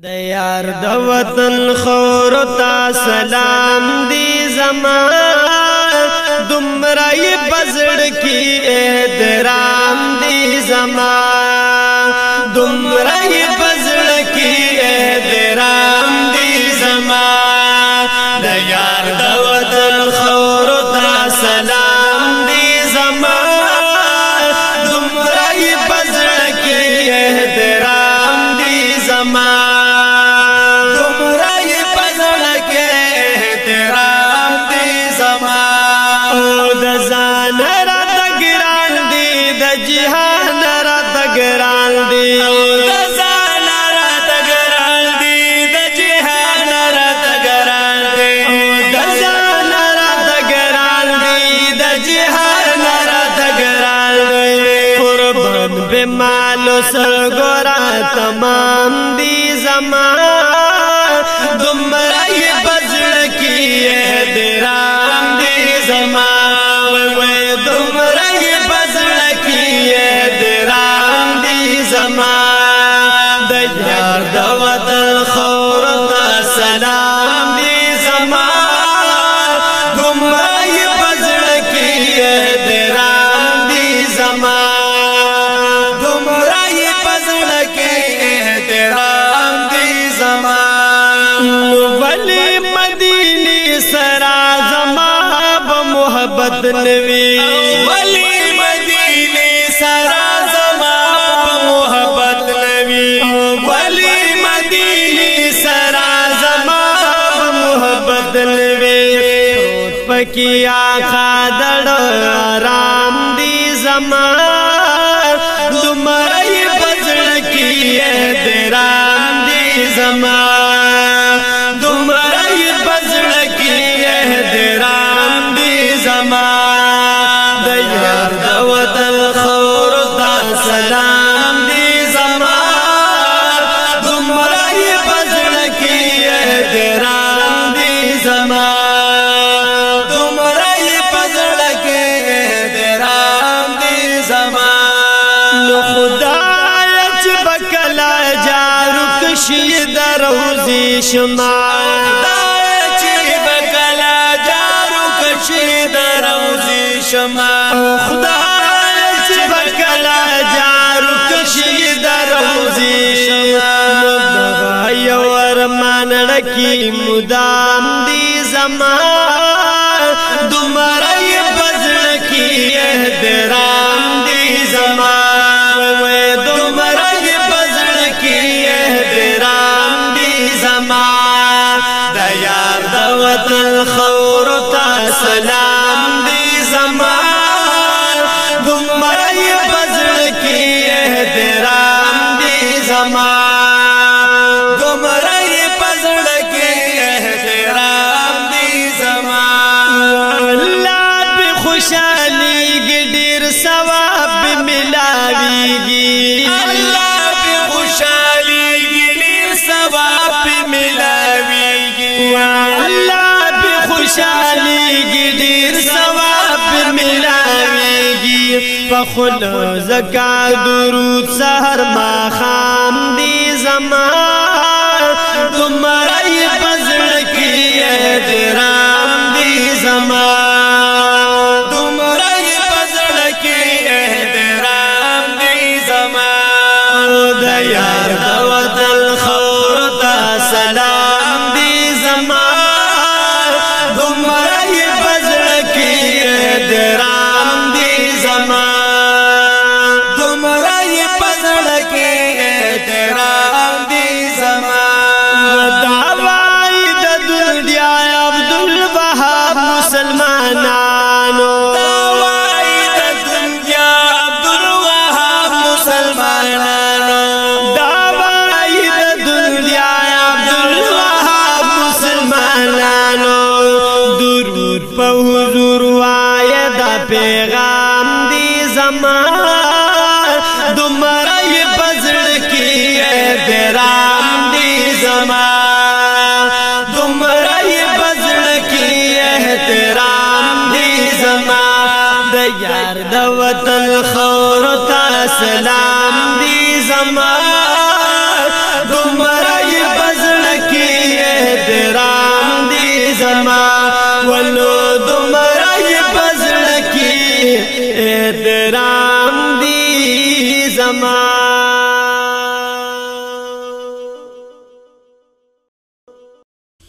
د یار د وطن خور تا سلام دی زما دمرای بزړ کی احترام دی زما دمرای بزړ کی احترام دی زما د یار د وطن خور تا سلام دی زما دمرای بزړ کی احترام دی زما جهان را تگران دی دزان را تگران دی د جهان را تگران دی دزان را تگران دی د جهان را تگران دی قربان به مال سرگورا تمام دی زمان دمرای بزړ کی احترام دی زمان د یار د وطن خور تا سلام دی زما گمرای بزړ کی احترام دی زما گمرای بزړ کی احترام دی زما ولی مدینی سرا زما به محبت نوی ولی مدینی سرا پکیا خادړ آرام دی زما دمرای بزړ کی احترام دی زما دمرای بزړ کی احترام دی زما د یار د وطن خور تا سلام دی زما دمرای بزړ کی احترام دی زما شي دروزي شما چې بکلا جارو کشي دروزي شما خدای چې بکلا جارو کشي دروزي شما یو ارمان لکی مدام دی زما دمرای بزړ کی احترام دی زما وطن خور تا سلام دی زما دمرای بزړ کی احترام دی زما دمرای بزړ کی احترام دی زما الله به خوشالي ډیر ثواب ملاويږي الله به خوشالي ډیر ثواب ملاويږي خوشالی ډیر ثواب ملاویږي په خل زکا درود سحر ما خام دی زما دمرای بزړ کی احترام دی زما دمرای بزړ کی احترام دی زما د یار د وطن خور تا سلام دی زما دمرای بزړ کی احترام دی زما دمرای بزړ کی احترام دی زما دعوی د دنیا عبدالوهاب مسلمانانو دعوی د دنیا عبدالوهاب مسلمانانو دعوی د دنیا عبدالوهاب مسلمانانو په حضور وای دا پیغام دی زما دمرای بزړ کی احترام دی زما دمرای بزړ کی احترام دی زما د یار د وطن خور تا سلام دی زما دمرای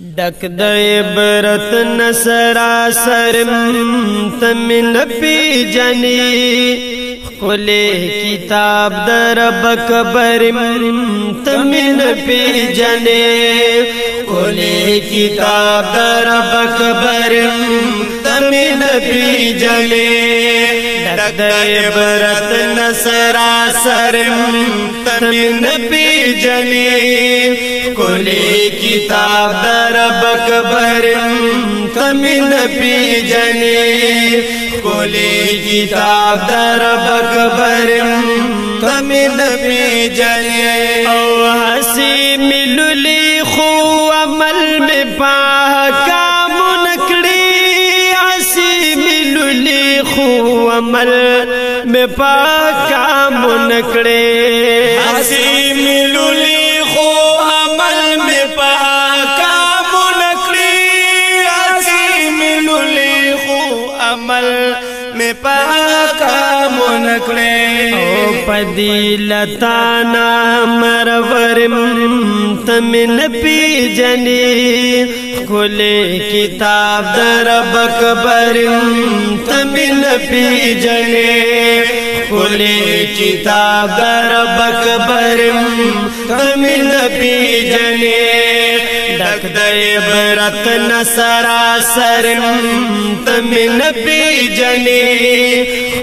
ڈک د عبرت نسراسر تمن پی جنی کھلے کتاب در بکبر تمن پی جنے کھلے کتاب در بکبر تمن پی جنے ڈک د عبرت نسراسر تمن پی جنے کھلے کتاب در بکبر تمن پی جنے کھلے کتاب در بکبر تمن پی جنے او ہنسی ملولی خو عمل میں پاکا منکڑی ہنسی ملولی خو عمل میں پاکا منکڑے ہنسی ملولی میں پاکا منکڑے او پدیلتانا مرورم تمن پی جنی کھلے کتاب در بکبر تمن پی جنے کھلے کتاب در بکبر تمن پی جنے ڈک د عبرت نسراسر تمن پی جنے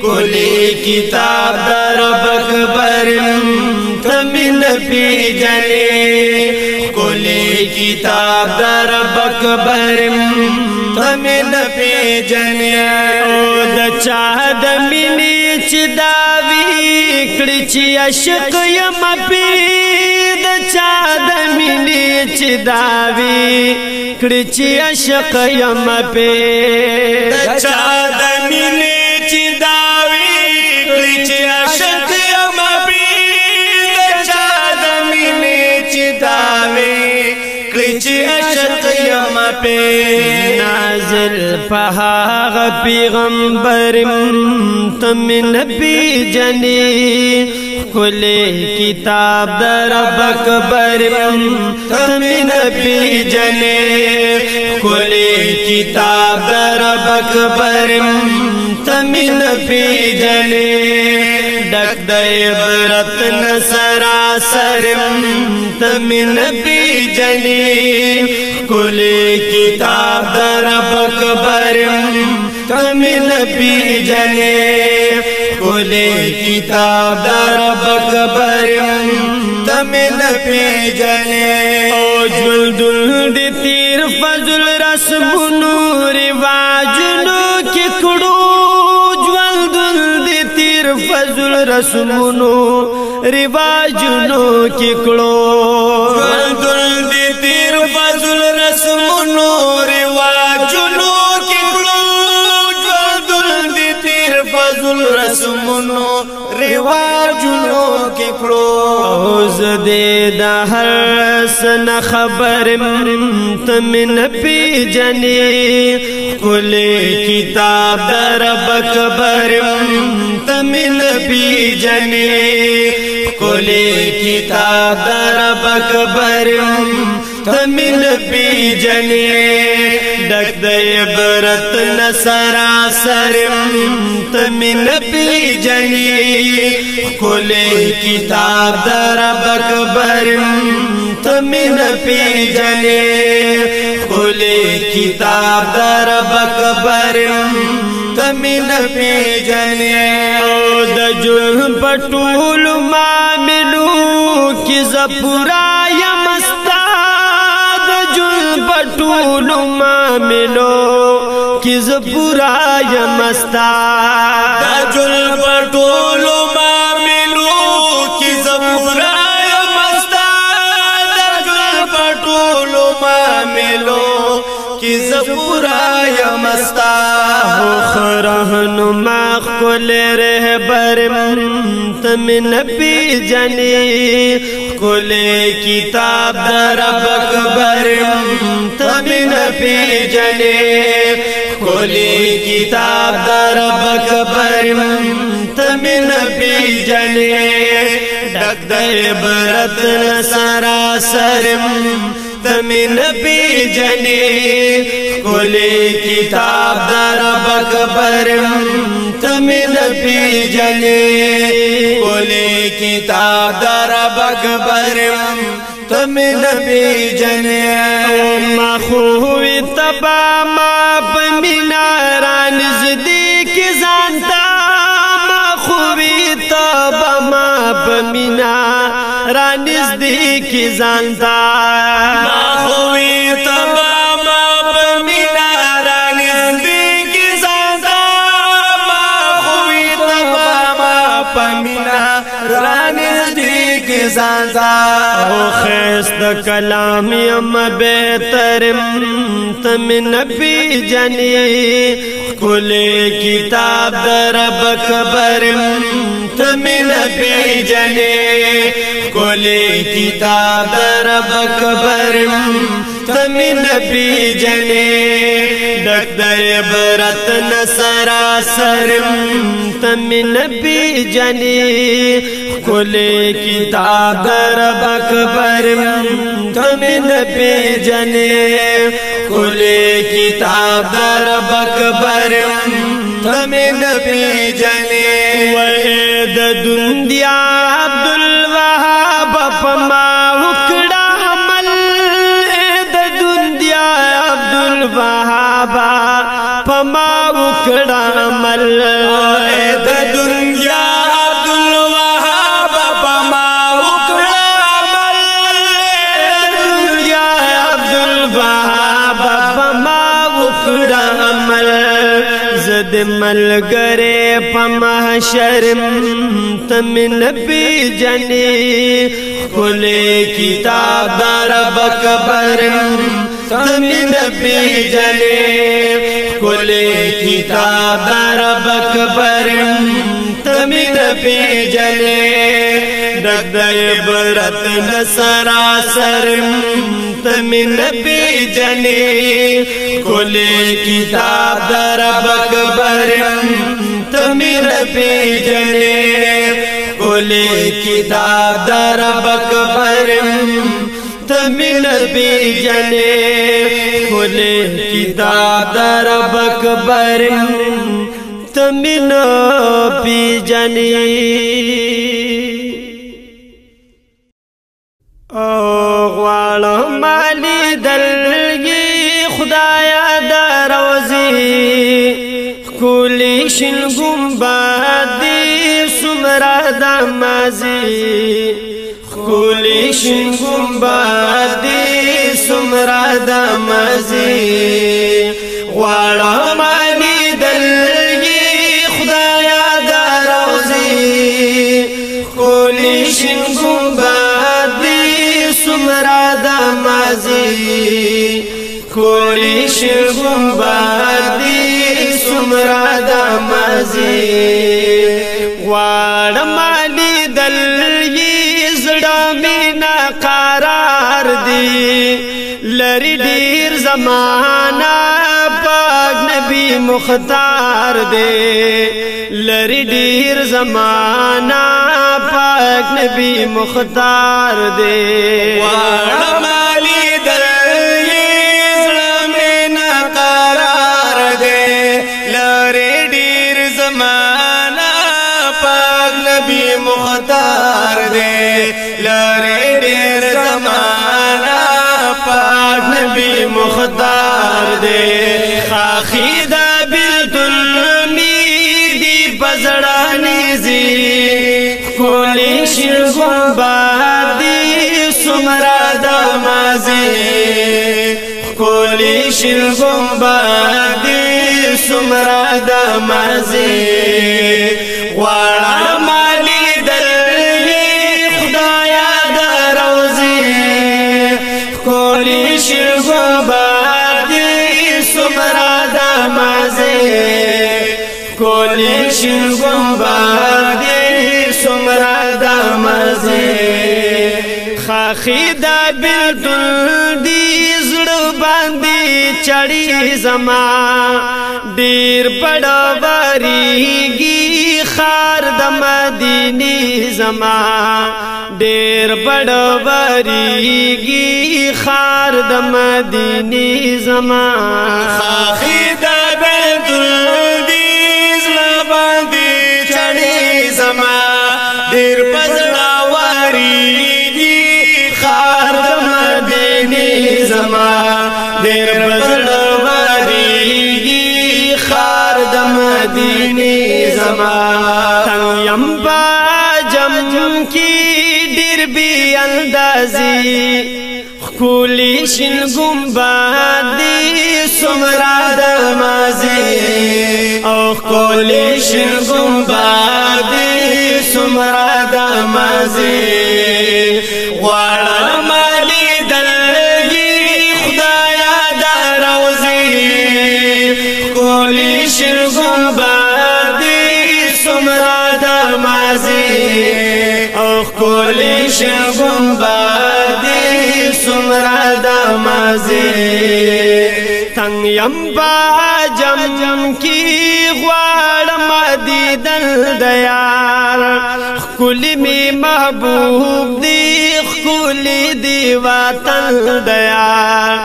کھلے کتاب در بکبر تمن پی جنے کھلے کتاب در بکبر تمن پی جنے او د چا د مینی چې داوی کړي چې عشق یم پی د چا د مینی چې داوی کړي چې عشق یم پی د چا د مینی چې داوی کړي چې عشق یم پی د چا د مینی چې داوی کړي چې عشق یم پی نازل پهاغ پیغمبر تمن پی جنی کھلے کتاب در بکبر تمن پی جنے کھلے کتاب در بکبر تمن پی جنے ڈک د عبرت نسراسر تمن پی جنے کھلے کتاب در بکبر تمن پی جنے کھلے کتاب در بکبر تمن پی جنے او جلدل دی تیر فضل رسمونو رواجونو کی کڑو جلدل دی تیر فضل رسمونو رواجونو کی کڑو جلدل دی تیر فضل رسمونو رواجونو کی کڑو جلدل دی تیر فضل رسمونو رواجونو کی کڑو اوز دے دا ہر سن خبر تمن پی جنے کھلے کتاب در بکبر تمن پی جنے کھلے کتاب در بکبر تمن پی جنے ڈک د عبرت نسراسر تمن پی جنے کھلے کتاب در بکبر تمن پی جنے کھلے کتاب در بکبر تمن پی جنے او د جرم پټول معاملو کی زپورا یم استاد جرم پټول معاملو کی زپورا یم استاد د جرم پټول معاملو کی زپورا یم استاد د جرم پټول معاملو کی زپورا یم استاد خرهنما خل رهبر تمن پی جنے کھلے کتاب در بکبر تمن پی جنے کھلے کتاب در بکبر تمن پی جنے ڈک د عبرت سراسر تمن پیجنی کلی کتاب در بکبرم تمن پیجنی کلی کتاب در بکبرم تمن پیجنی ما خوی تبا ما پمینا رانزدیک زانتا ما خوی تبا ما پمینا رانزدیک زانتا ما خوی تبا ما پمینا رانزدیک زانتا ما خوی تبا ما پمینا رانزدیک زانتا او خیست کلام یم بہترم تم نبی جنی کلی کتاب در بکبرم تم نبی جنی کلی کتاب در بکبرم تم نبی جنی ڈک در برت نسراسرم تم نبی جنی کلی کتاب در بکبرم تم نبی جنی کلی کتاب در بکبرم تم نبی جنی وحید دنیا عبدالوهاب پما وکڑا حمل د دنیا عبدالوهاب پما وکڑا حمل د دنیا عبدالوهاب پما وکڑا حمل دنیا عبدالوهاب پما وکڑا حمل زد ملګری په محشرم تم نبی جنی کلی کتاب در بکبرم تم نبی جنی کلی کتاب در بکبرم تم نبی جنی ڈک در برت نسراسرم تم نبی جنی کلی کتاب در بکبرم تم نبی جنی کلی کتاب در بکبرم تم نبی جنی کلی کتاب در بکبرم تم نبی جنی غواړم مالی دلګي خدایا دروزي کولی شل ګمبد سمرا د مازي کولی شل ګمبد سمرا د مازي غواړم مالی دلګي خدایا دروزي کولی شل ګمبد سمرا د مازي کولی شل ګمبد سمرا د مازي غواړم لیدل یې زړه مې ناقرار دی لری ډیر زمانہ پاک نبی مختار دی لری ډیر زمانہ پاک نبی مختار دی غواړم لیدل مختار دے لری ډیر زمانہ پاک نبی مختار دے خاخی دا بالدل دی بزړانی زی کولی شل ګمبد سمرا د مازی کولی شل ګمبد سمرا د مازی غواړم کولی شل ګمبد سمرا د مازی خاخی دا بالدل دی زړه باندې چړی زما ډیر بډوریږي خار د مدینه زما ډیر بډوریږي خار د مدینه زما خاخي د بیت العزیز لباندې چړې زما ډېر پزړه وریږي خار د مدینه زما ډېر پزړه وریږي خار د مدینه زما یم با جم کی ډېر بی اندازي کولی شین گنبد سمرا د مازی او کولی شین گنبد سمرا د مازی غواړم لیدلږي خدایا د روزي کولی شین گنبد سمرا د مازی او کولی شین گنبد سمرا د مازی تنگ یم با جم کی غواړم دیدن د یار خلی می محبوب دی خلی دی وطن د یار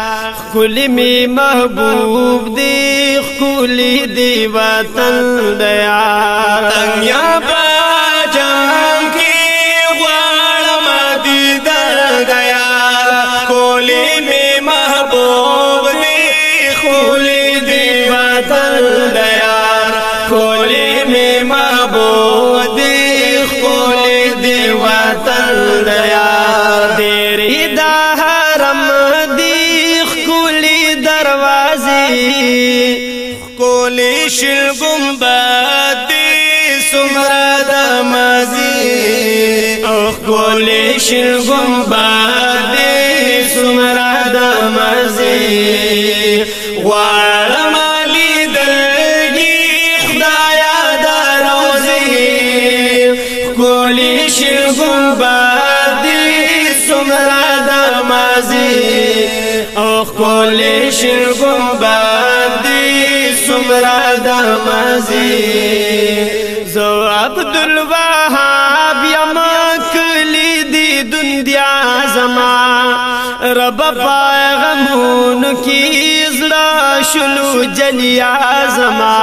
خلی می محبوب دی خلی دی وطن د یار تنگ یم با جم کی غواړم دیدن د یار کولی می محبوب دی خولی دی وطن د یار کولی می محبوب دی خولی دی وطن د یار دیری دا حرم دی خولی دروازی کولی شل گنبد دی سمرا د مازی او کولی شل گنبد سمرا د مازی غواړم لیدلږي خدایا د روزي کولی شل گنبد سمرا د مازی او کولی شل گنبد سمرا د مازی زو عبدالوهاب یم کلی دی دنیا زما رب پیغمون کی زړه شلو جلیا زما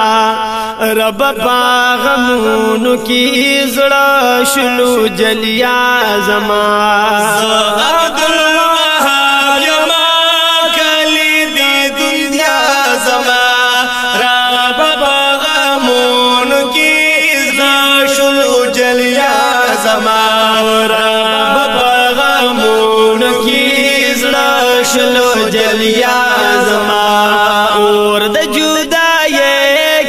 رب پیغمون کی زړه شلو جلیا زما عبدالوهاب یم کلی دی دنیا زما رب پیغمون کی زړه شلو جلیا زما رب پیغمون کی شلو جلیا زما اور د جدای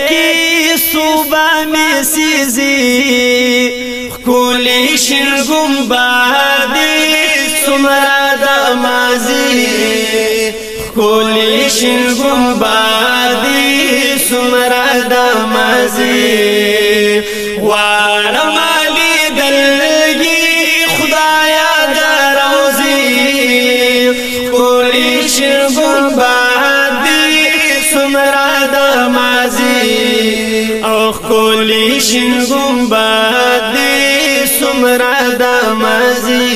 کی صوبہ میں سیزی کولی شل گنبد سمرا د مازی کولی شل گنبد سمرا د مازی غواړم لیدلږي خدایا د روزي کولی شل گنبد سمرا د مازی او کولی شل گنبد سمرا د مازی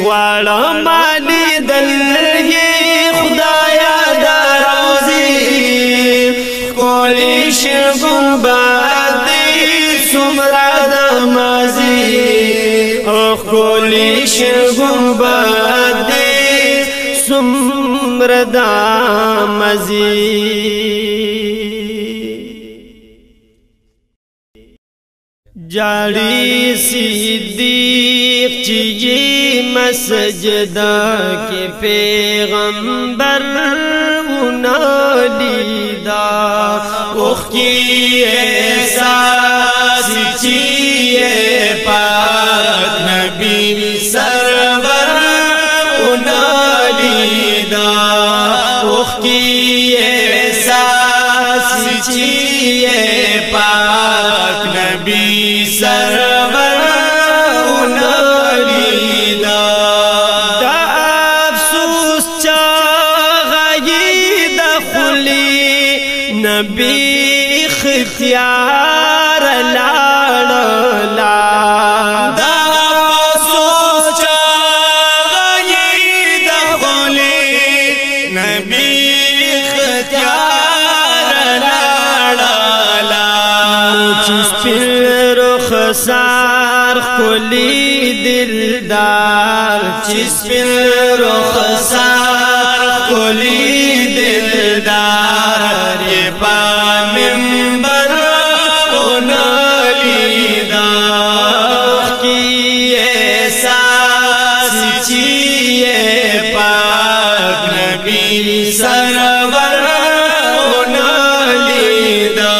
غواړم لیدلږي خدایا د روزي کولی شل گنبد سمرا د مازی او کولی شل گنبد سمرا د مازی جاڑی صدیق چیجی مسجد کے پیغمبر لیدا اخ کی احساس چیئے پاک نبی سرور لیدا اخ کی احساس چیئے پاک نبی سرور لیدا دا افسوس چاغی دخلی نبی اختیار لاړلا دا افسوس چاغی دخلی رخسار کلی دلدار چسپن رخسار کلی دلدار پا منبر اونالیدا کی احساس چیئے پاک نبی سرور اونالیدا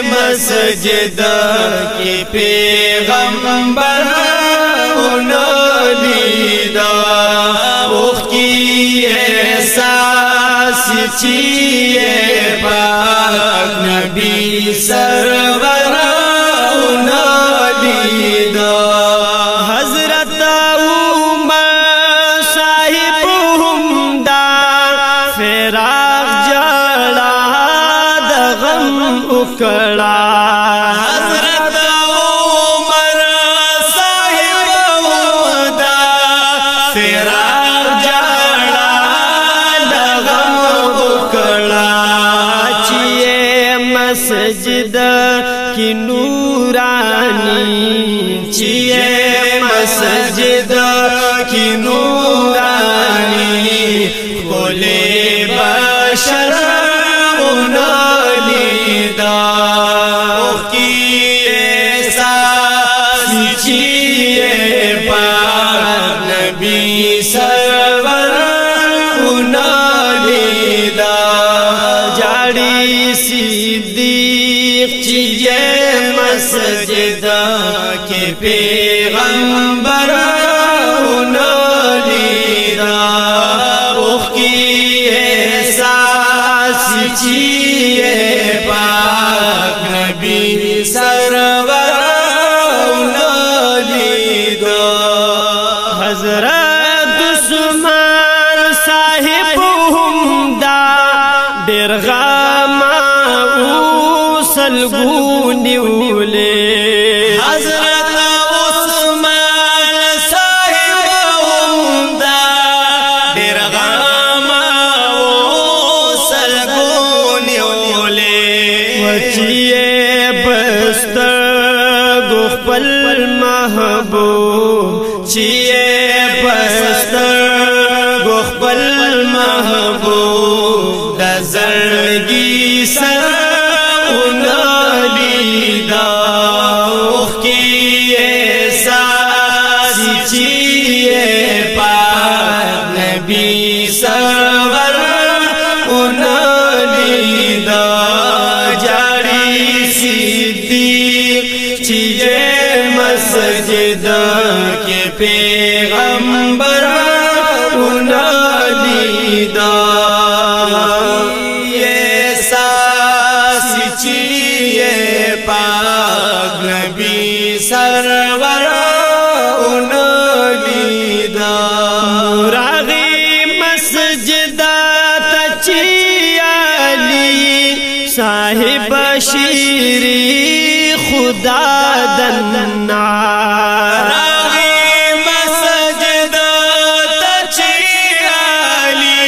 مسجد کی پیغمبر اونالیدا اوخ کی احساس چیئے پاک نبی سرور اونالیدا حضرت عمر صاحب ہمدا فراق جڑا دغم اکڑا حضرت عمر صاحب ہمدا فراق جڑا دغم اکڑا چیئے مسجد کی نورانی چیئے مسجد کی نورانی بولے بشر اونالیدا کی احساس چیئے پاک نبی سرور اونالیدا جاڑی صدیق چیئے مسجد کے پیغمبر اونالیدا اوخ کی احساس چیئے پاک نبی سرور اونالیدا حضرت عثمان صاحب ہمدا ډېر غاما سلګونیولې حضرت عثمان صاحب ہمدا ډېر غاما وچیے بسترگو خپل محبوب چیے بسترگو خپل محبوب دا زړګي سر اونالیدا اوخ کی احساس چیئے پاک نبی سرور اونالیدا چیئے مسجد کے پیغمبر اونالیدا احساس چیئے پاک نبی سرور اونالیدا راغی مسجد تچیالی صاحب شیری خدا دنا راغی مسجد تچیالی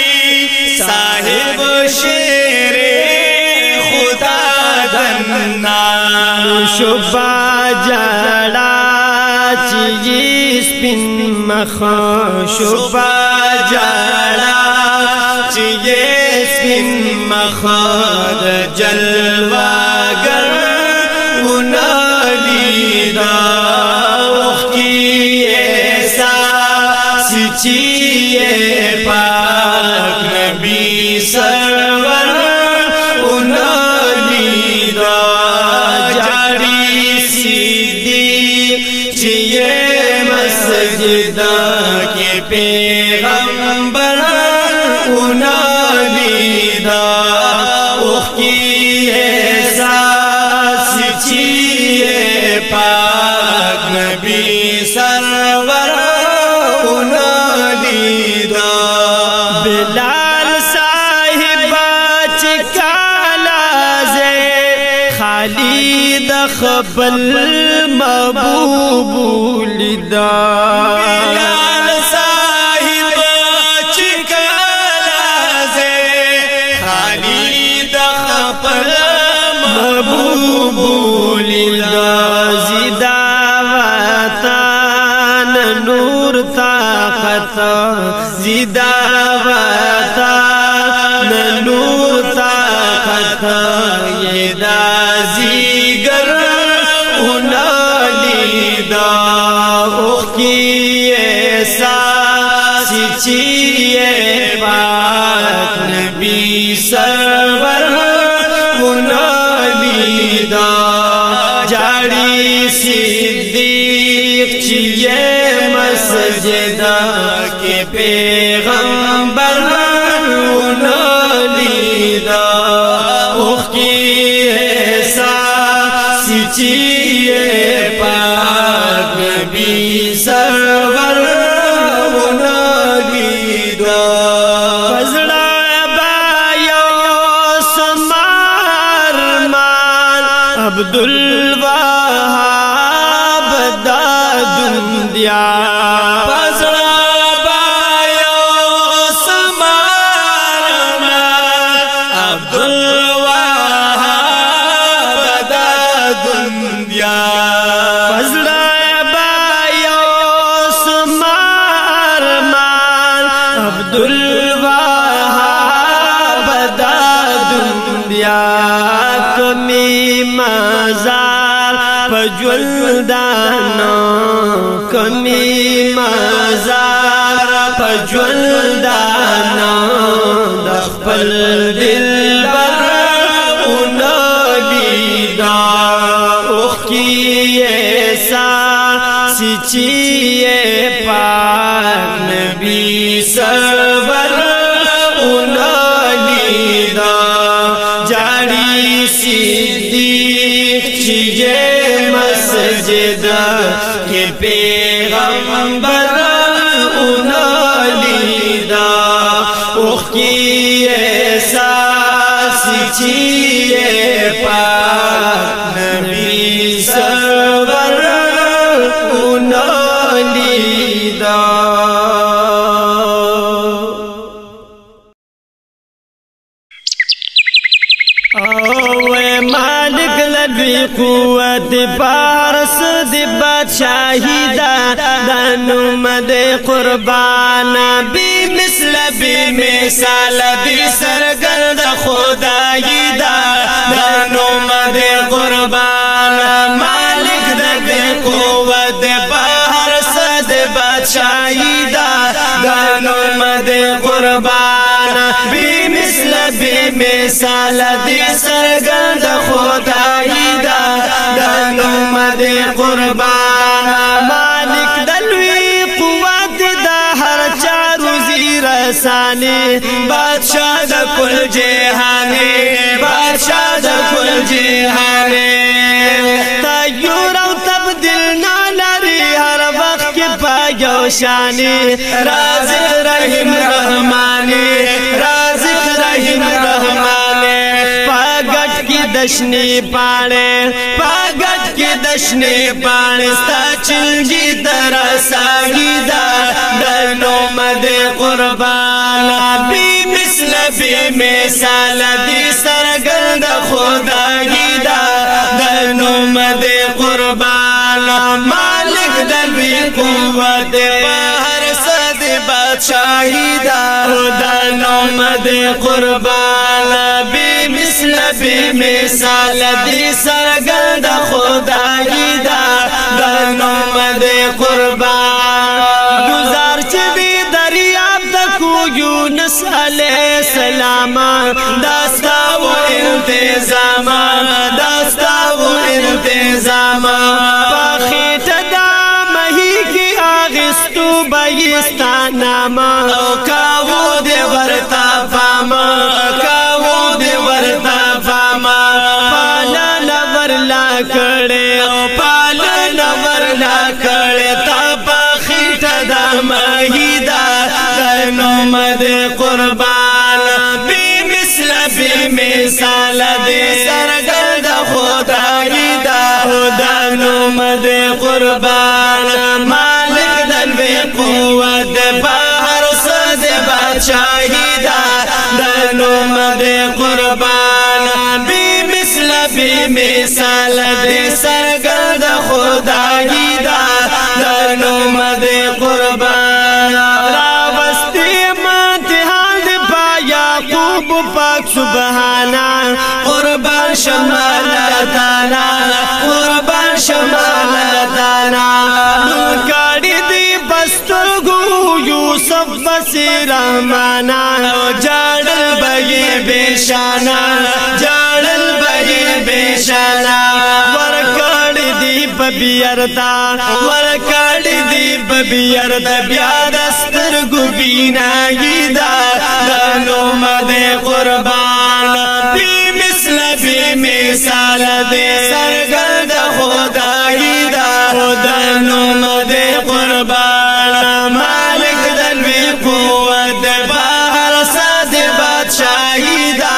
صاحب شیر خدا دنا شبا جڑا چیز پن مخا شبا جڑا چیز پن مخا جلوہ گر اونالیدا اوخ کی احساس چیئے پاک نبی سرور اونالیدا جاڑی صدیق چیئے مسجد کے پیغمبر اونالیدا اوخ کی احساس چیئے پاک نبی سرور اونالیدا بلال صاحب چکالا زے خالد خبل محبوب لیدا بلال صاحب چکالا زے خالد خبل خطا زیدا وتا نور طاقت یدا زیگر اونالی دا اوخ کی احساس چیئے پاک نبی سرور اونالی دا جاڑی صدیق چیئے مسجد کے پیغمبر اونالی دا اوخ کی احساس چیئے پاک نبی سرور اونالی دا فزڑا بایو سمار مان عبدالوہاب دا دندیا کمی مزار پجولدانا کمی مزار پجولدانا دخپل دل بر اونالی دا اوخ کی احساس چیئے پاک نبی سرور اونالی دا جاڑی صدیق چیئے مسجد کے پیغمبر اونالی دا اوخ کی احساس چیئے پاک نبی سرور اونالی دا مالک لدوی قوت پارس دی بادشاہی دا دانوم دے قربان بی مثل بی مثال بی سرگرد خدایی دا دانوم دے قربان مالک لدوی قوت پارس دی بادشاہی دا دانوم دے قربان بی مثل بی مثال دی سرگرد خدایی دا دانوم دے قربان مالک دلوی قوت دا ہر چارو زیر سانی بادشاہ دا کل جہانی بادشاہ دا کل جہانی تیور و تبدیل نالری ہر وقت کی پایو شانی رازق رحیم رحمانی رازق رحیم رحمانی پاگٹ کی دشنی پانے پاگٹ کی دشنی پانے ستا چلجی ترساگی دا دانوم دے قربان بی مثل بی مثال دی سرگرد خدایی دا دانوم دے قربان مالک دلوی قوت پہر صد بادشاہی دا دانوم دے قربان بی مثل بی مثال دی سرگرد خدایی دا دانوم دے قربان گزار چبی دریاب تکو یونس علیہ السلام داستا و انتظام داستا و انتظام پاخیٹ دا مہی کی آغستو بیستا ناما کاو دے ورطا فاما کاو دے ورطا فاما پالا لور لا کڑے پالا لور لا کڑے تا پاخیٹ دا مہی دا دانوم دے قربان بی مثل بی مثال دے سرگرد خدایی دا دانوم دے قربان مالک دلوی قوت پہر صد بادشاہی دا دانوم دے قربان بی مثل بی مثال دے سرگرد خدایی دا دانوم دے قربان شمال دانا قربان شمال دانا کاڑی دی بسترگو یوسف بصیر رحمانا جاڑل بگی بیشانا جاڑل بگی بیشانا ورکاڑی دی ببیردا ورکاڑی دی ببیردا بیاد استرگو بینائی دا دانو مد قربان بی مثل بی مثال دے سرگرد خدائی دا دانو مد قربان مالک دلوی قوت باہر ساد بادشاہی دا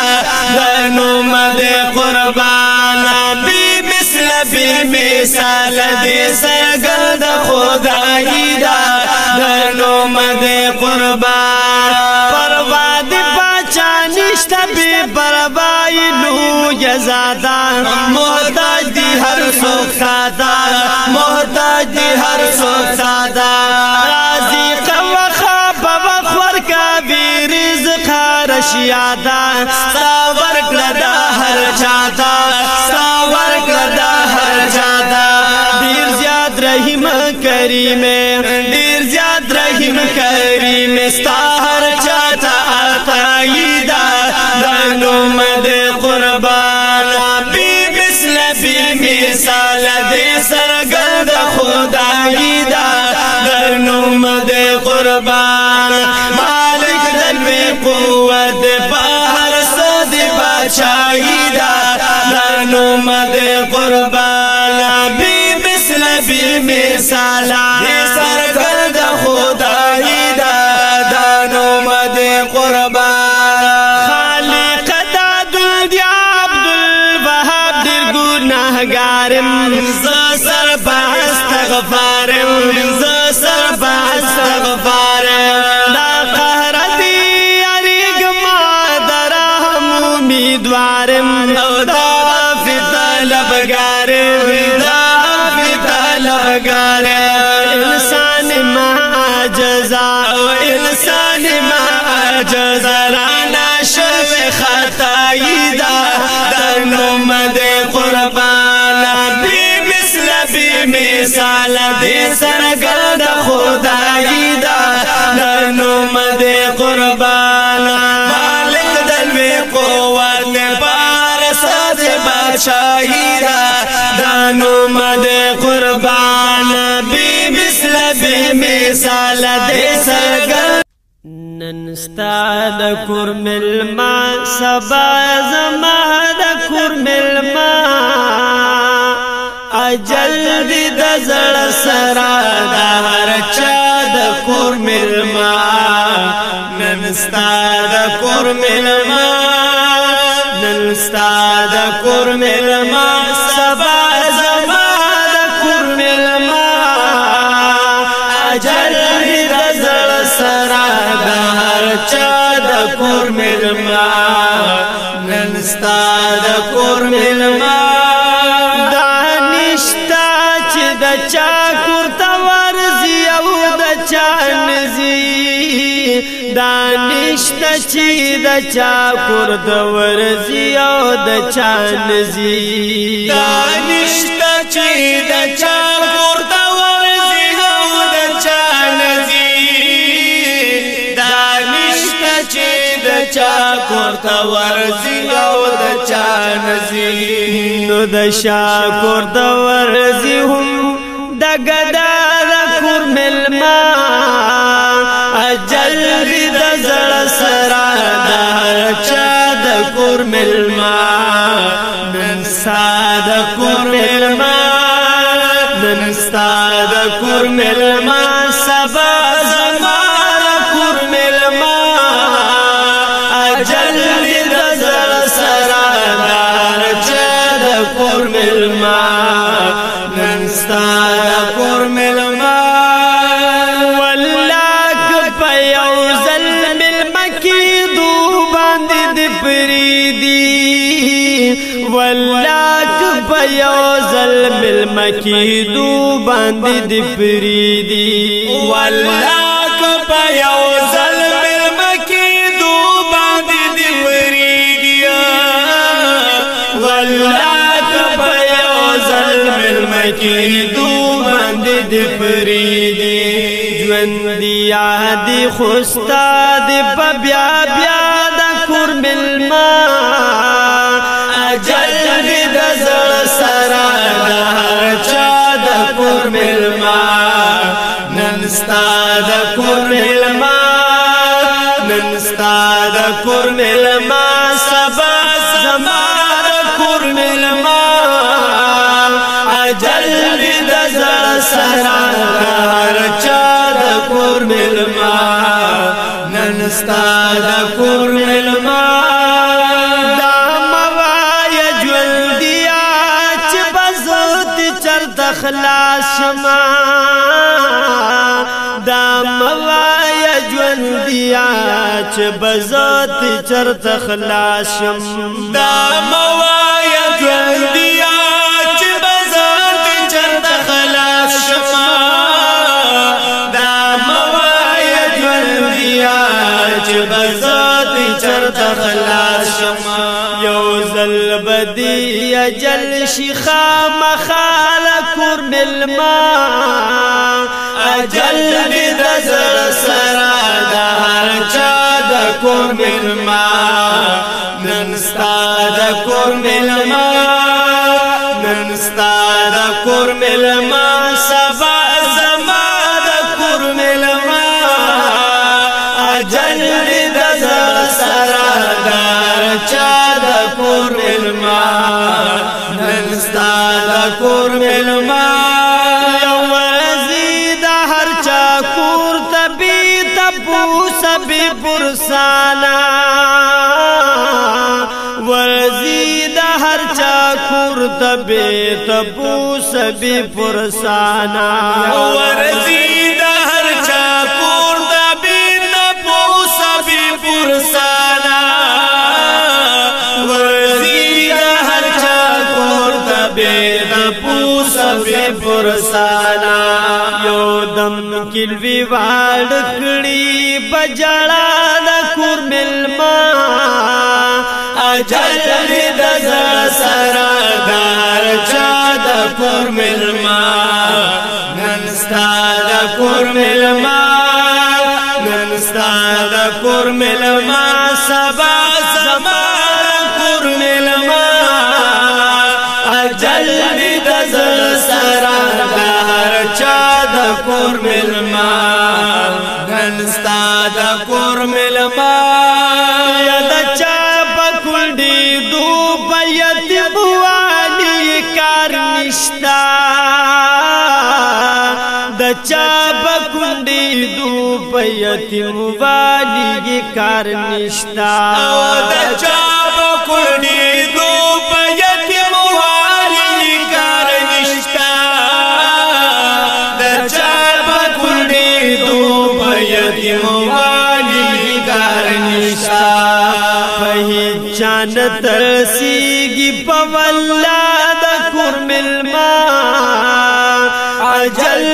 دانو مد قربان بی مثل بی مثال دے سرگرد خدائی دا دانو مد قربان پرواد باچا نشتا بی پروائی نو یزادا محتاج دی ہر سوک سادا محتاج دی ہر سوک سادا رازی خوخا بوخور کا بی رزق رشیادا ساور کلدا ہر چادا ساور کلدا ہر چادا دیر زیاد رحیم کریم دیر زیاد رحیم کریم ستاہر چاہتا آتائی دا دانو مد قربان بی مثل بی مثال دے سرگرد خدائی دا دانو مد قربان مالک دلوی قوت باہر سود بادشاہی دا دانو مد قربان بی مثل بی مثال دے سرگرد خدائی دا دانو مد قربان خالق داد الدیا عبدالوهاب دیر گناہگارم زسر باستغفارم زسر باستغفارم دا قهر دی اریگ ما درہم امیدوارم دا فی طلبگارم دا فی طلبگارم انسان ما عجزا انسان ما عجزا رانا شو خطائی دا دانو مد قربان بی مثل بی مثال دے سرگرد خدائی دا دانو مد قربان مالک دلوی قوت بار ساد بادشاہی دا دانو مد قربان بی مثل بی مثال دے سرگرد ننستا د کور ملما سبا زما د کور ملما اجل دی د زړه سرا د هر چا د کور ملما ننستا د کور ملما ننستا د کور ملما سبا زما د کور ملما اجل دی د زړه سرا چا د کور ملما ننستا د کور ملما دانشتا چې د چا کور ته ورځي او د چا نزي دانشتا چې د چا کور ته ورځي او د چا نزي دانشتا چې د چا کور ته ورځي او د چا نزي چا کورتا ورزی او د چا نزی نو د شا کورتا ورزی هم د گدا د کور ملما اجل دی د زړه سرا د چا د کور ملما ننستا د کور ملما ننستا د کور ملما سبا زما د کور ملما اجل دی د زړه سرا د چا د کور ملما ننستا د کور ملما والله په یو ځل ملما کې دو باندې د پریدي والله په یو ځل ملما کې دو باندې د پریدي والله په یو ځل ملما کې دو باندې د پریدي مکی دو بند دی فریدی ژوندیا دی خوستا دی بیا بیا د کور ملما اجل دی د زړه سره د هر چا د کور ملما نن ستا د کور ملما نن ستا د کور ملما سبا زما د کور ملما اجل دی د زړه سره د هر چا د کور ملما نن ستا د کور ملما دا موایا ژوندیا چې بزوت چرته خلاص شما دا موایا ژوندیا چې بزوت چرته خلاص شم دا موایا ژوندیا چې بزوت چرته خلاص شما دا موایا ژوندیا چې بزوت چرته خلاص شما یو ځل بدی اجل شیخا مخال کور ملما اجل دی د زړه سره د هر چا د کور ملما نن ستا د کور ملما نن ستا د کور ملما سبا زما د کور ملما اجل دی د زړه سره د هر چا د کور ملما نن ستا د کور ملما سبی پرسانا ورزی دا هر چا کور تبی تبو سبی پرسانا ورزی دا هر چا کور تبی تبو سبی پرسانا ورزی دا هر چا کور تبی تبو سبی پرسانا یو دم کلوی واړ کړي بجړا د کور ملما اجل دی د زړه سره د هر چا د کور ملما نن ستا د کور ملما نن ستا د کور ملما سبا زما د کور ملما اجل دی د زړه سره د هر چا د کور ملما نن ستا د کور ملما یا د چا پکونډي دو بیت بوالی کار نشتا د چا پکونډي دو بیت بوالی کار نشتا د چا پکونډي دو بیت بوالی کار نشتا د چا پکونډي دو یتیموالی کار نشتا پہچان ترسیگی پولا د کور ملما اجل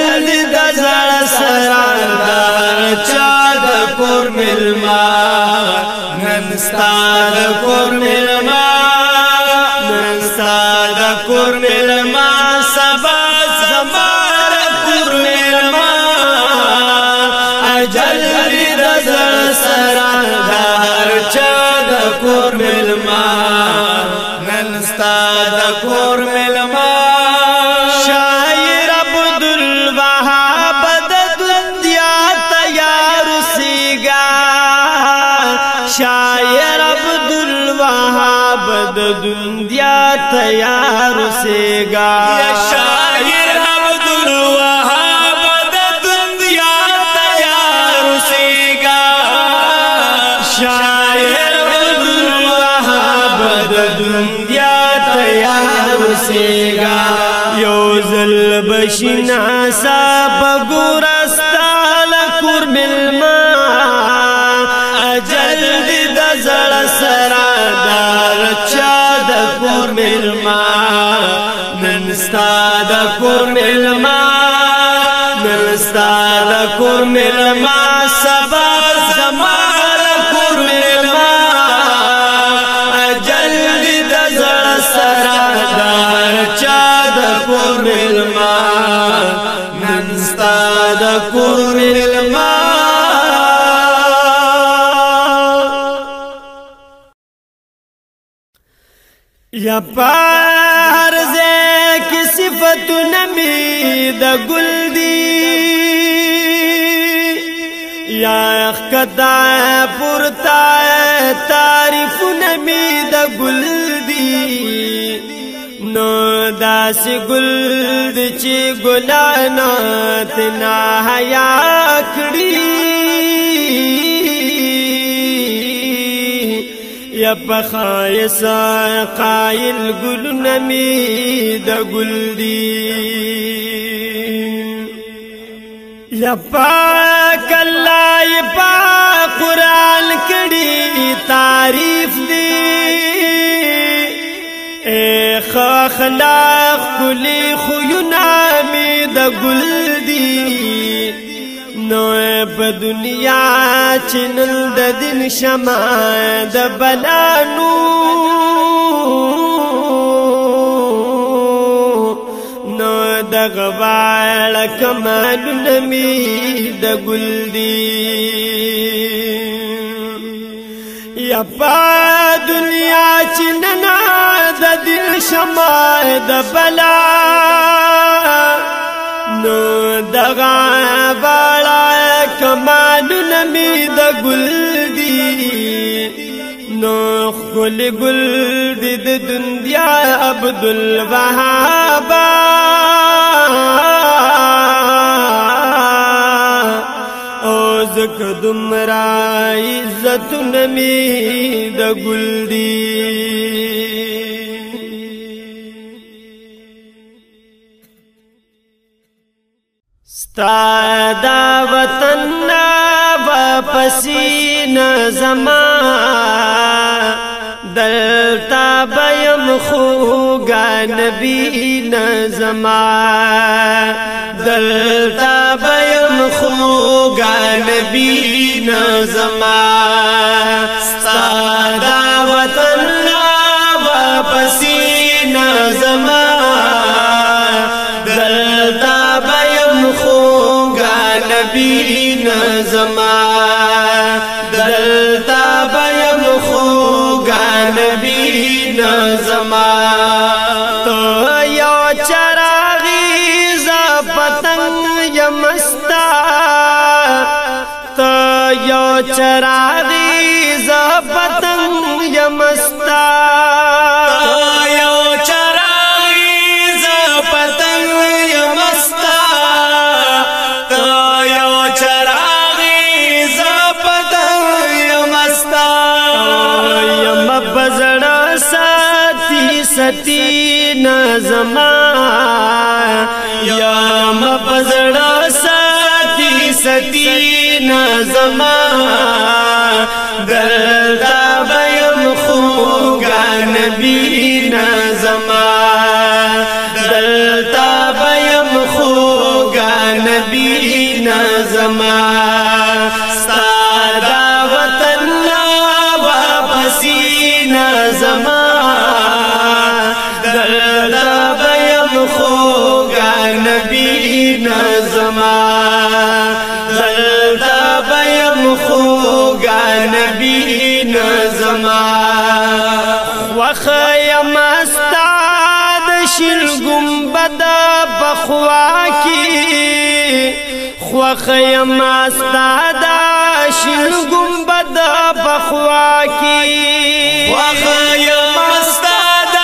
د زړه سره د هر چا د کور ملما نن ستا د کور ملما نن ستا د کور ملما سبا زما د کور ملما اجل دی د زړه سره د هر چا د کور ملما نن ستا د کور ملما شاعر عبدالوهاب د دنیا تیار سیگا شاعر عبدالوهاب د دنیا تیار سیگا شاعر عبدالوهاب د دنیا تیار سیگا شاعر عبدالوهاب د دنیا تیار سیگا یو ځل بشنا صاحب ګورستا لکور ملما اجل دی د زړه سره د هر چا د کور ملما نن ستا د کور ملما نن ستا د کور ملما سبا زما د کور ملما اجل دی د زړه سره د هر چا د کور کور ملما ننستا دا کور ملما یا پارزے کی صفت نمی دا گل دی یا اخکتا پورتا تعریف نمی دا گل دی نو داس گل دی چی گلانات نا حیا کڑی یا پخایسا قائل گل نمی دا گل دی یا پاک اللہ یا پاک قرآن کڑی تعریف دی اے خاخلاق کلی خیونامی دا گل دی نوے پا دنیا چنل دا دن شما دا بلانو نو دا غبال کمال نمی دا گل دی یا پا دنیا چننا دا دن شما دا بلا نو دغا بالا کمال نمی دا گل دی نو خل گل دی دا دنیا عبدالوہابا او زک دمرا عزت نمی دا گل دی ستا دا وطن واپسی نظما دلتا بیم خوگا نبی نظما دلتا بیم خوگا نبی نظما ستا دا وطن واپسی نظما دلتا بیم خوگا نبی نظما دلتا بیم خوگا نبی نظما تو یو چراغی ز پتنگ یمستا تو یو چراغی ز پتنگ یمستا ستی نظما یا مپزڑا ستی نظما دلتا بیم خوگا نبی نظما دلتا بیم خوگا نبی نظما سادا وطن واپسی نظما دلتا بیم خوگا نبی نظما دلتا بیم خوگا نبی نظما وخیم استاد شل گنبد بخوا کی وخیم استاد شل گنبد بخوا کی وخیم استاد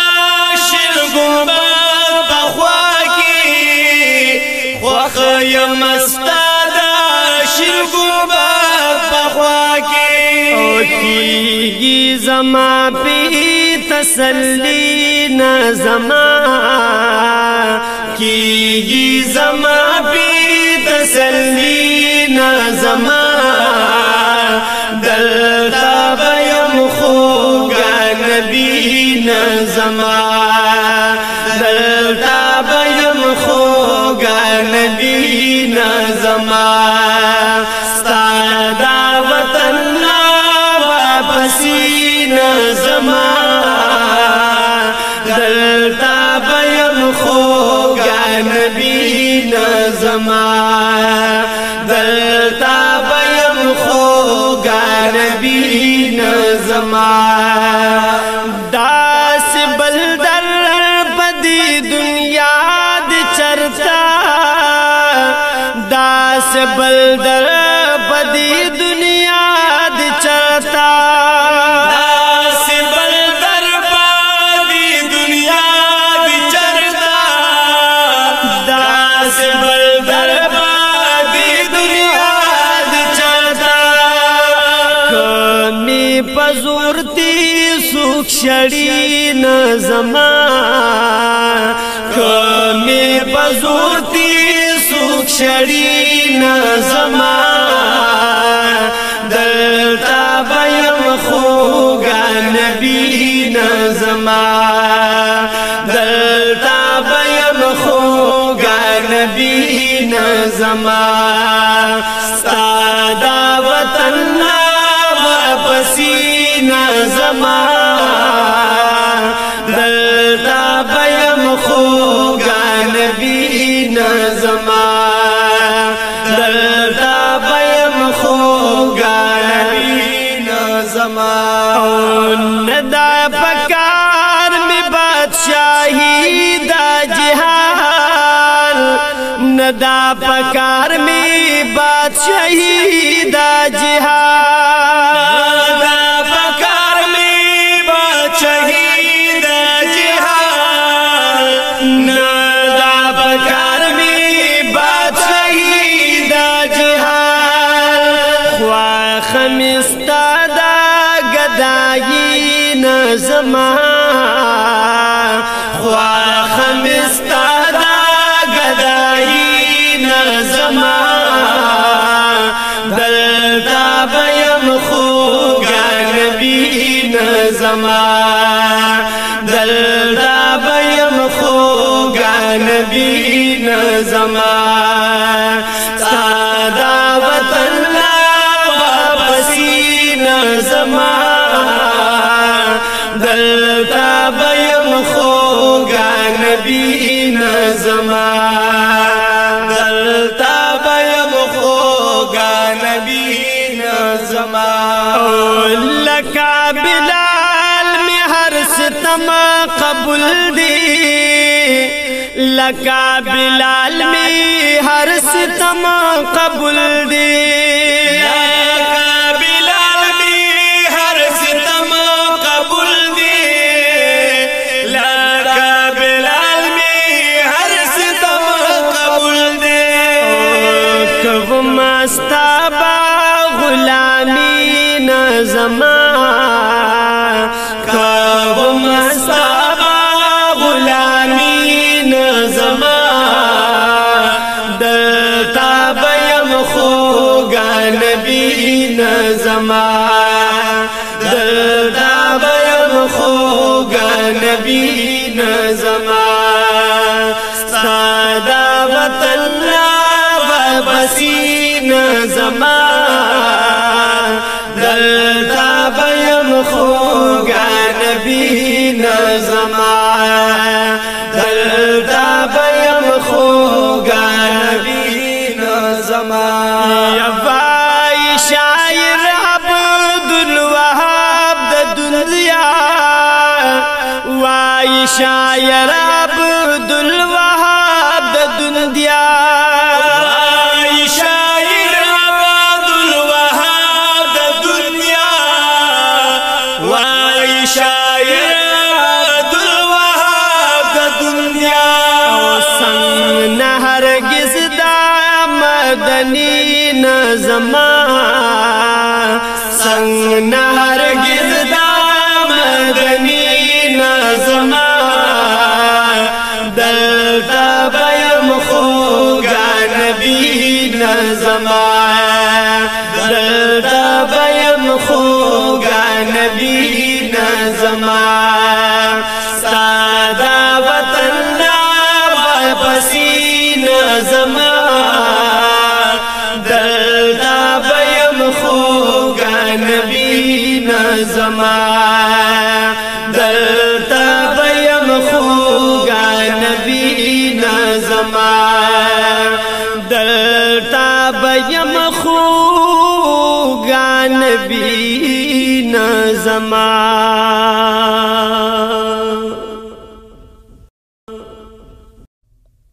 شل گنبد بخوا کی وخیم استاد شل گنبد بخوا کی زما پی تسلی نظما کی زما پی تسلی نظما دلتا بیم خوگا نبی نظما دلتا بیم خوگا نبی نظما ستا وطن واپسی نظما دلتا بیم خوگا زما داس بلدر بدی دنیا دی چرتا داس بلدر بدی دنیا دی چرتا داس بلدر بدی دنیا دی چرتا داس بلدر بدی دنیا دی چرتا کمی پزورتی سوک شڑی نظما کمی پزورتی سوک شڑی نظما دلتا بیم خوگا نبی نظما دلتا بیم خوگا نبی نظما ستادا وطن واپسی نظما دلتا بیم خوگا نبی نظما دلتا بیم خوگا نبی نظما ندا پکار میں بادشاہی دا جہان ندا پکار میں بادشاہی دا جہان خمستا گدائی نظما خوا خمستا گدائی نظما دلتا بیم خوگا نبی نظما دلتا بیم خوگا نبی نظما سادا وطن زما دلتا بیم خوگا نبی نظما دلتا بیم خوگا نبی نظما لکا بلال میں ہر ستم قبول دی لکا بلال میں ہر ستم قبول دی مستابا غلامی نظما کب مستابا غلامی نظما دلتا بیم خوگا نبی نظما دلتا بیم خوگا نبی نظما سادا وطن بسی نظما دلتا بیم خوگا نبی نظما دلتا بیم خوگا نبی نظما یوای شاعر عبدالوهاب د دنیا وای شاعر عبدالوهاب د دنیا مدنی نظما سنگ نہرگز دا مدنی نظما دلتا بیم خوگا نبی نظما دلتا بیم خوگا نبی نظما سادا وطن واپسی نظما دلتا بیم خوگا نبی نظما دلتا بیم خوگا نبی نظما دلتا بیم خوگا خوگا نبی نظما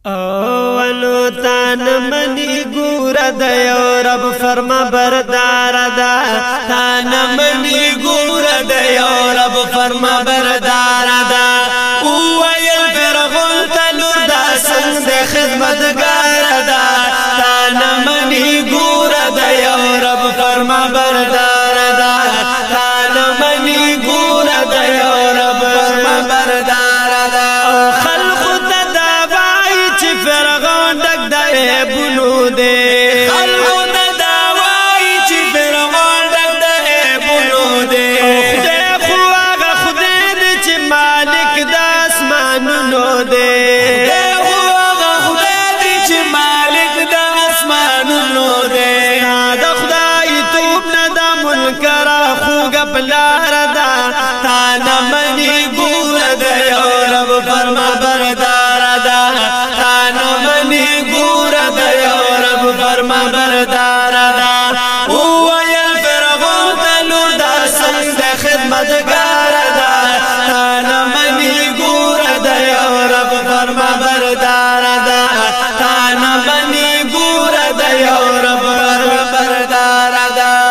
اولو تان منی گور دیو رب فرما بردار دا تان منی گور دیو رب فرما بردار دا اویل فرغل تلور دا سنگ دے خدمتگار دا تان منی گور دیو رب فرما بردار دا تان منی گور دیو رب فرما بردار دا خلق تدابائی چی فرغون دک دائے بنو دے خلق تدابائی چی فرغون دک دائے بنو دے خدے خواغ خدے دے چی مالک دا اسمانونو دے بلار دا تانا منی گور دیو رب فرما بردار دا تانا منی گور دیو رب فرما بردار دا اویل فرغون تلور دا سنگ دا خدمتگار دا تانا منی گور دیو رب فرما بردار دا تانا منی گور دیو رب فرما بردار دا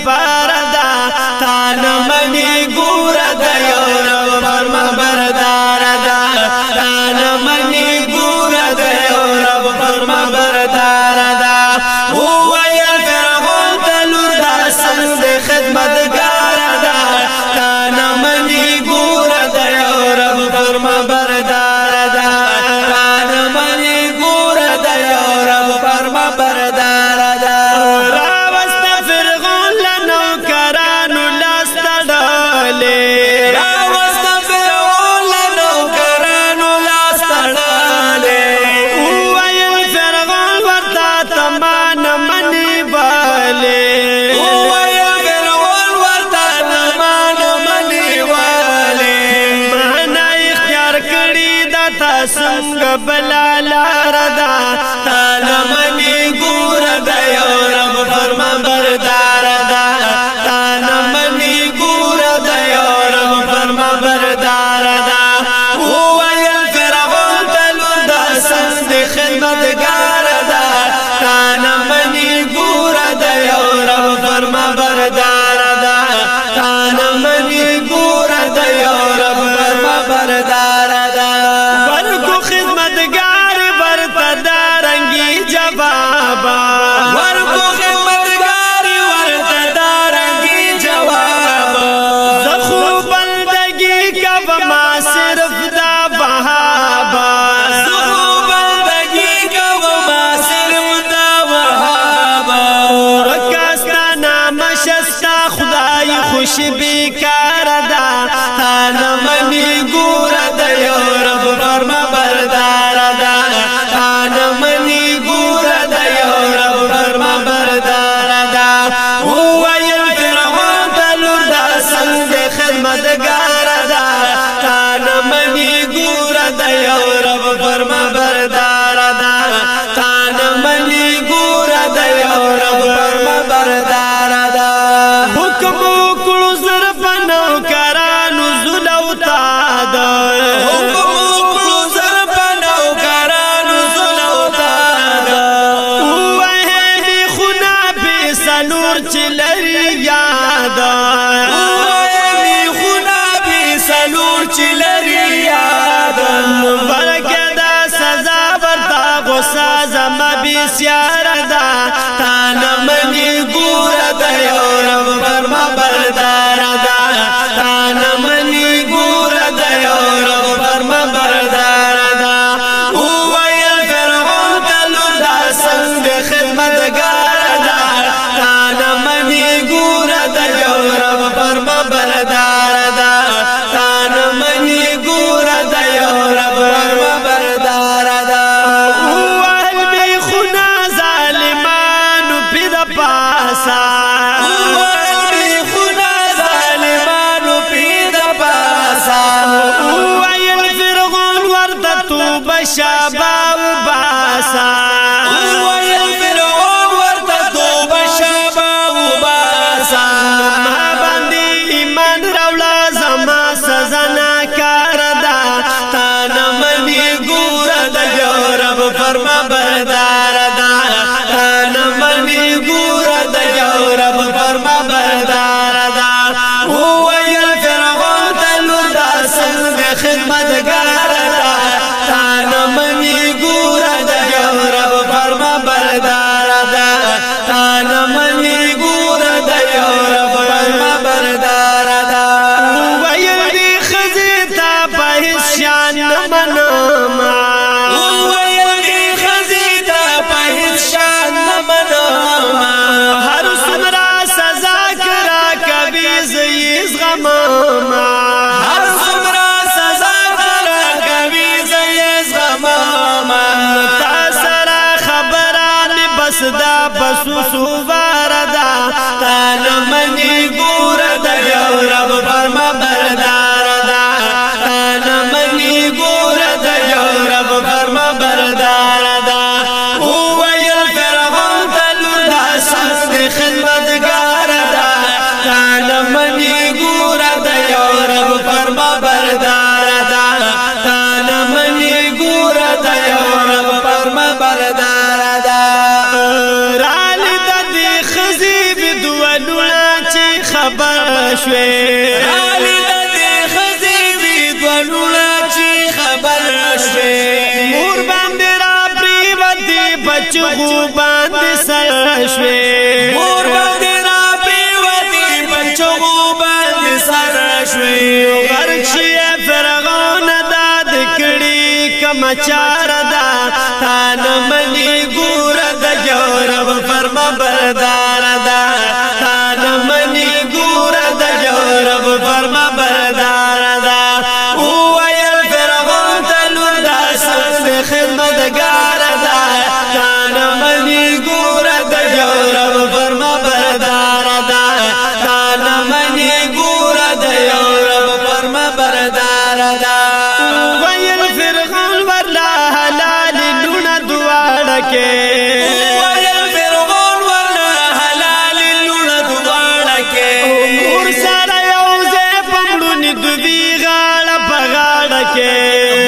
باردا تانا منی گور دیو رب فرما بردار دا تانا منی گور دیو رب فرما بردار دا اویل فرغون تلور دا سنگ دے خدمتگار دا تانا منی گور دیو رب فرما بردار دا تانا منی گور دیو رب فرما بردار دا سنگ بلا لاردا تانا منی گور دیو رب فرما بردار دا تانا منی گور دیو رب فرما بردار دا اویل فرغون تلور دا سنگ دے خدمتگار دا تانا منی گور دیو رب فرما بردار دا تانا منی گور دیو رب فرما بردار دا خدمتگار ورتا دارنگی جوابا ورکو خدمتگار ورتا دارنگی جوابا زخو بندگی کب ما صرف دا بہابا زخو بندگی کب ما صرف دا بہابا رکاستانا مشستا خدای خوش بیکار دا تانا منی گور دیو رب فرما بردار دا تانا منی گور دیو رب فرما بردار دا اویل فرغون تلور دا سنگ دے خدمتگار دا تانا منی گور دیو رب فرما بردار دا تانا منی گور دیو رب فرما بردار دا حکم کلو زرپنو کرانو زلو تا دا نور چلری یادا اوی خونا بی سلور چلری یادا برکدا سزا برتا غصا زما بی سیار دا تانا منی گور دیو رب فرما بردار دا تانا منی گور دیو رب فرما بردار دا اوی فرغون تلور دا سنگ خدمتگار دا تانا منی گور دیو رب فرما بردار دا تانا شابا وباسا ويل فرعون ورته توبه شابا وباسا ما باندې ایمان راوړه زما سزا ناکار ده تا نه منې ګوره د رب فرما بردار ده تا نه منې ګوره د رب فرما بردار ده وویل فرعون ته لور دا څنګه خدمتګار ده تا نه منې ګوره د رب فرما بردار ده تا نه منې ګوره د رب فرما بردار ده وویل دې ښځې ته په هېڅ شان نه منم وویل دې ښځې ته په هېڅ شان نه منم هر څومره سزا که راکوي زه یې زغمم هر څومره سزا که راکوي زه یې زغمم تا سره خبره مې بس دا بسوسو واره ده تا نه منې ګوره د رب فرما بردار ده تا نه منې ګوره د رب فرما بردار ده وویل فرعون ته لور دا څنګه خدمتګار ده تا نه منې ګوره د رب فرما بردار ده تا نه منې ګوره د رب فرما بردار ده رالی د دې ښځې بدولونه چې خبر شوې رالی د دې ښځې بدولونه چې خبر شوې مور باندې را پریوتې بچغو باندې سر شوې مور باندې را پریوتې بچغو باندې سر شوې غرق شي فرعون داد کړي کما چار ده تا نه منې ګوره د رب فرما بردار ده تا نه منې ګوره د رب فرما بردار ده وویل فرعون ته لور دا څنګه خدمتګار ده تا نه منې ګوره د رب فرما بردار ده تا نه منې ګوره د رب فرما بردار ده وویل فرعون ورلا حلال لونه دواړه کې وویل فرعون ورلا حلال لونه دواړه کې مور سره یو ځای په مړوني دوی غاړه په غاړه کې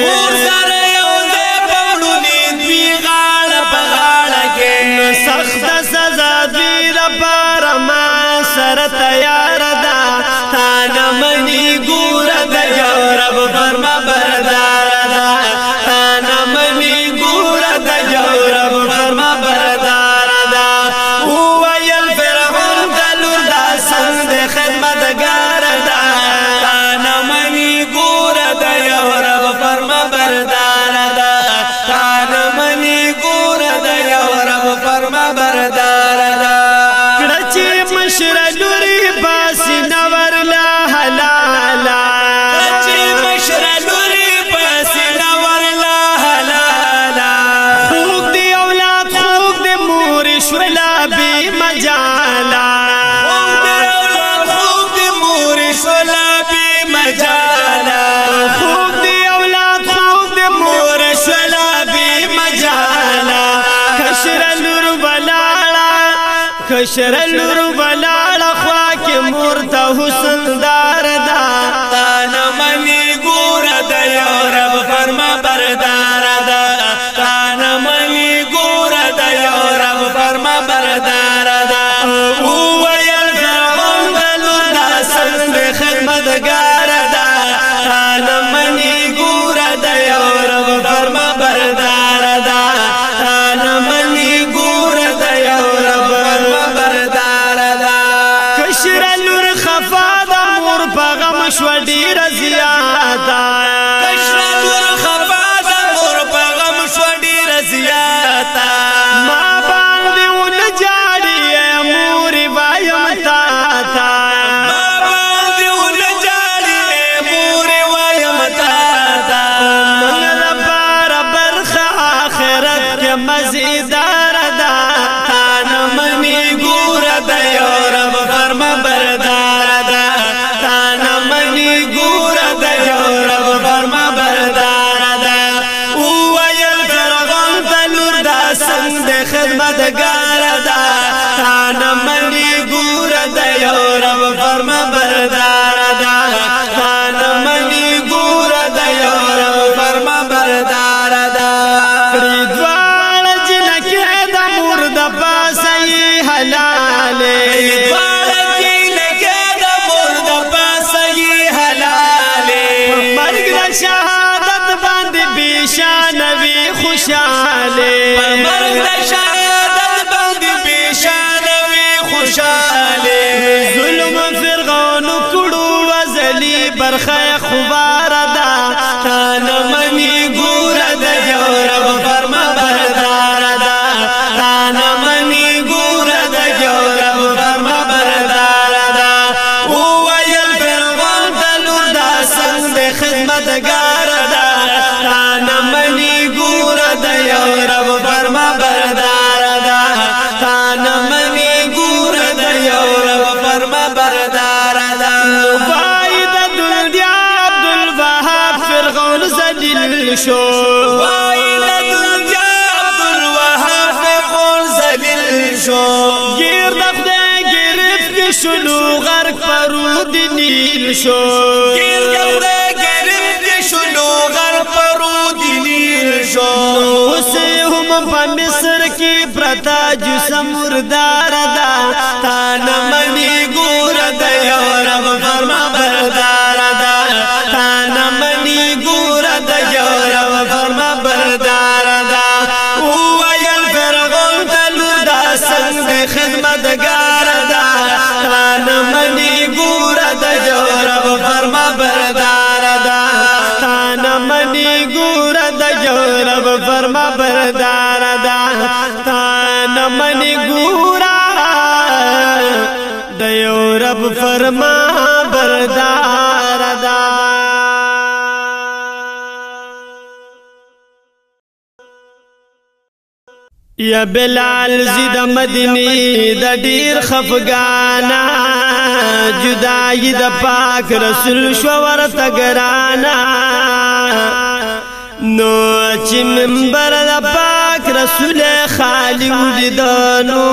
مور سره یو ځای په مړوني دوی غاړه په غاړه کې سخت سزا دوی لپاره ما سره تیار ده تا نه منې ګوره د رب فرما بردار ده تا نه منې ګوره د رب فرما بردار ده وویل فرعون ته لور دا څنګه خدمتګار ده تا نه منې ګوره د رب فرما بردار ده تا نه منې ګوره د رب فرما بردار ده کړه چې مشره لورې باسي نور لا حلالا کړه چې مشره لورې باسي نور لا حلالا خوږ دې اولاد خوږ دې مور شولا بې مجالا خوږ دې اولاد خوږ دې مور شولا بې مجالا خوږ دې اولاد خوږ دې مور شولا بې مجالا کشره لور ولاړه کشره لور ولاړه خوا کې مور ته حسن دار ده تا نه منې ګوره د رب فرما بردار ده تا نه منې ګوره د رب فرما بردار ده وویل فرعون ته لور دا څنګه خدمتګار ده تا نه منې ګوره د رب فرما بردار ده تا نه منې ګوره د رب فرما بردار ده کشره لور خفا ده مور په غم شوه ډېره زیاته کشره لور خفا ده مور په غم شوه ډېره زیاته ما باندې ونه جاړي مورې وایم تا ته ما باندې ونه جاړي مورې وایم تا ته موږ لپاره برخه آخرت کې مزیدار ده تا نه منې ګوره د رب فرما بردار ده تا نه منې ګوره د رب مددگار دا تانا منی گور دا یو رب فرما بردار دا تانا منی گور دا یو رب فرما بردار دا دوار جنکی دا مرد پاسی حلالے دوار جنکی دا مرد پاسی حلالے مرگ دا شہادت باند بیشان وی خوشالے مرگ دا شہادت باند بیشان وی خوشالے ظلم فرعون کڑو وزلی برخی خوبار دا تانا منی گور دا یو رب فرما بردار دا تانا منی گور دا یو رب فرما بردار دا وویل فرعون تلور دا سنگ دے خدمتگار دا تانا منی گور دا یو رب فرما بردار دا تانا منی گور دا یو رب فرما بردار دا فائد دنیا عبدالوهاب فرعون زلیل شو فائد دنیا عبدالوهاب فرعون زلیل شو گیر دخده گرفت شلو غرق پرود نیل شو گیر دخده شلو غر پرود نیل شو اسے ہم پا مصر کی پرتا جسم مردار دا تانا منی گور دا یو رب فرما بردار دا تانا منی گور دا یو رب فرما بردار دا وویل فرعون تلور دا سنگ دے خدمتگار دا تانا منی گور دا یو رب فرما بردار دا تانا منی گور دا یو رب فرما بردار دا تانا منی گور دا یو رب فرما بردار دا یا بلال زید مدنی دا دیر خفگانا جدائی دا پاک رسول شوور تگرانا نو چی منبر دا پاک رسول خالی ولیدانو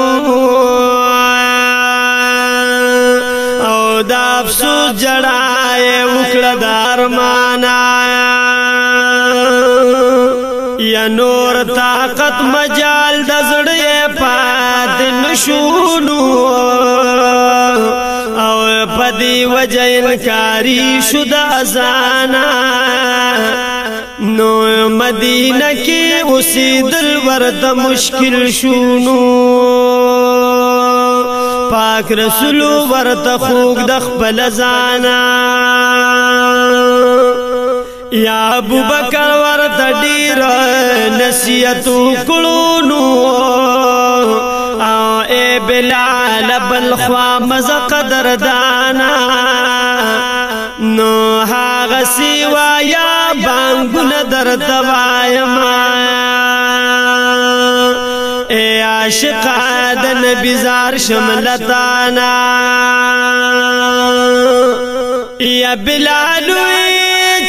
او دا افسوس جڑائے وکڑ دارمانا یا نور طاقت مجال دزڑے پات نشونو او پدی وجہ انکاری شدہ ازانا نو مدینہ کی اسی دل ورد مشکل شونو پاک رسولو ورد خوک دخ بلزانا یا ابو بکر ورد دیر نصیحتو کلونو او اے بلال بلخوا مزا قدر دانا نو ها غسیوا یا بانگون در دوائما اے عاشقا دا نبی زار شملتانا یا بلالو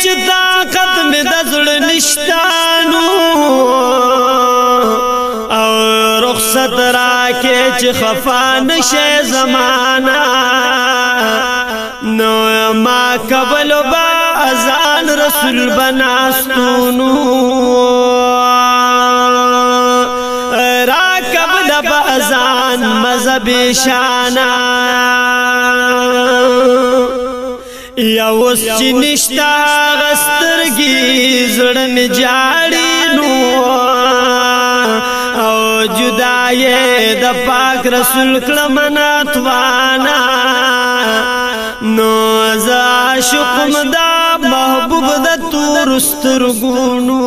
چی طاقت میں دزڑ نشتانو او رخصت راکے چی خفا نشے زمانا نو ما قبل با ازان رسول بناستونو را قبل با ازان مذہب شانا یا وس چی نشتا غسترگی زڑن جاڑی نو او جدائے دا پاک رسول کلمناتوانا نو زا شکم دا محبوب دا تور استرگونو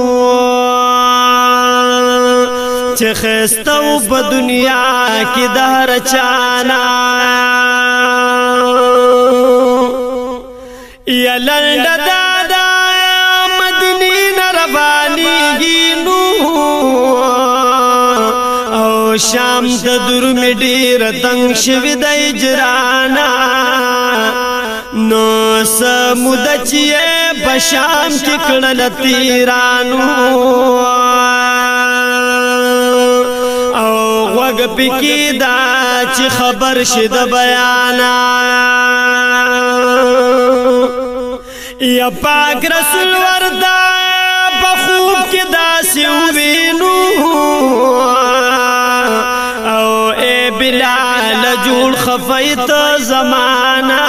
چه خستو با دنیا کی دہر چانا یا لنڈ دادا مدنی نربانی گینو او شام تا در میں دیر تنگ شوی دا اجرانا نو سمود چیئے پشام کی کڑل تیرانو او وګ پکې دا چې خبر شي د بیانا یا پاک رسول وردا په خوب کې داسې وینو او اے بلال جوړ خفیت زمانہ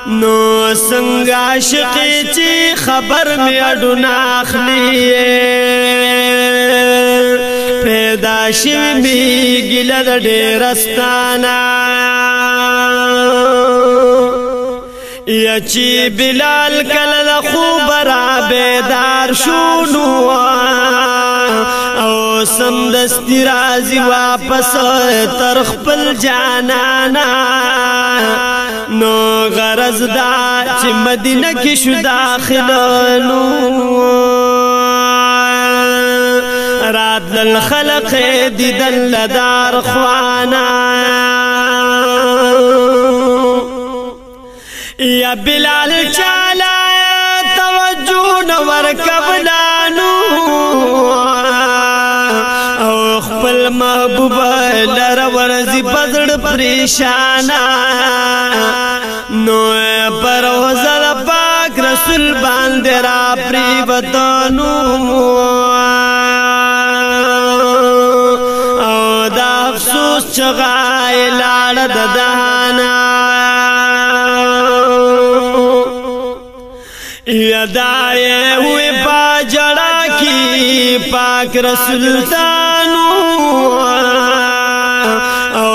نو څنګه عاشق چې خبر می اډو ناخلی پیدا شوی می ګل د ډیرستانا یا چې بلال کله خوب را بیدار شونو او سمدستی رازی واپس تر خپل جانانا نو غرض دا چې مدینه کې شو داخلو رات للخلق دیدن لدار خوانا یا بلال چالا توجه نور کبلانو او خپل محبوب لر ورزی پزړ پریشانا نو پر وزل پاک رسول باندې را پری وطنو او دا افسوس چغای لاړ ددانا یدائے ہوئے باجڑا کی پاک رسول تانو او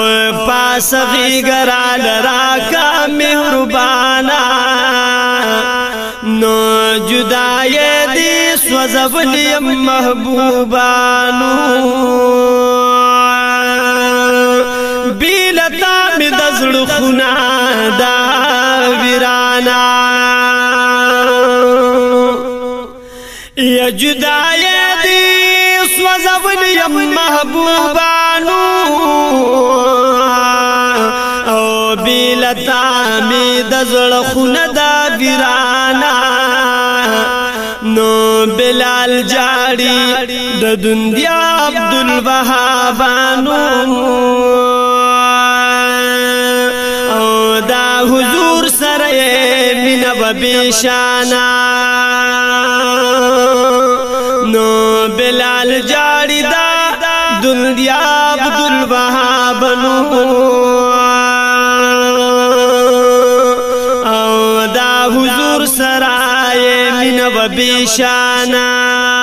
پاس غیگرا لراکا مہربانا نو جدائے دی سوزبلیم محبوبانو بیلتا می دزڑ خنا دا ویرانا یا جدائی دی سوزبن یم محبوبانو او بیلتا می دزڑ خون دا ویرانا نو بلال جاڑی د دنیا عبدالوهابانو او دا حضور سره مینا و بیشانا نو بلال جاڑی دا دنیا عبدالوهابانو او دا حضور سره مینا و بیشانا